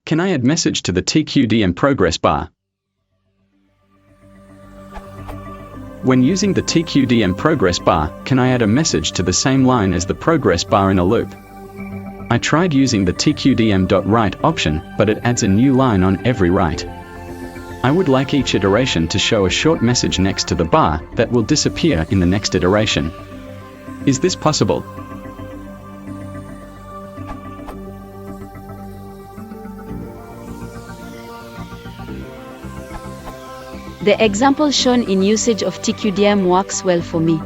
Can I add message to the Tqdm progress bar? When using the Tqdm progress bar, can I add a message to the same line as the progress bar in a loop? I tried using the Tqdm.write option, but it adds a new line on every write. I would like each iteration to show a short message next to the bar that will disappear in the next iteration. Is this possible? The example shown in usage of Tqdm works well for me.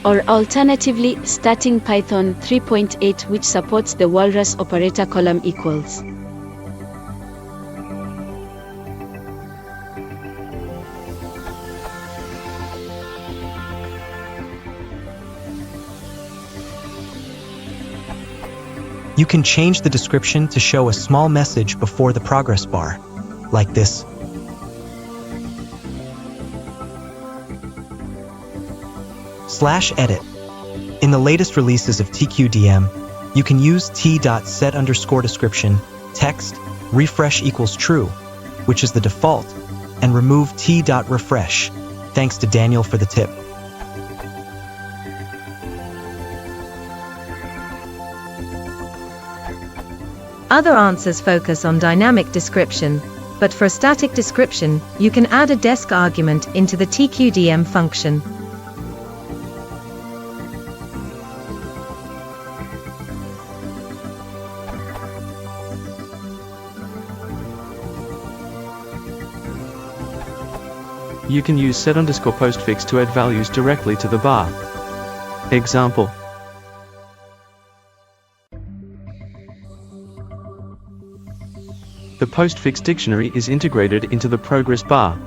Or alternatively, starting Python 3.8 which supports the walrus operator column equals. You can change the description to show a small message before the progress bar, like this. /edit. In the latest releases of Tqdm, you can use t.set_description, text, refresh equals true, which is the default, and remove t.refresh. Thanks to Daniel for the tip. Other answers focus on dynamic description, but for static description, you can add a desc argument into the Tqdm function. You can use set_postfix to add values directly to the bar. Example. The postfix dictionary is integrated into the progress bar.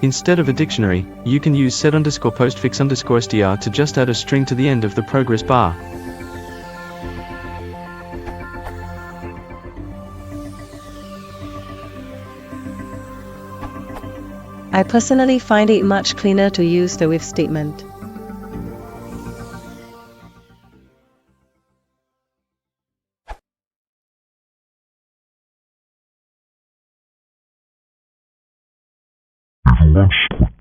Instead of a dictionary, you can use set_postfix_str to just add a string to the end of the progress bar. I personally find it much cleaner to use the with statement. If you want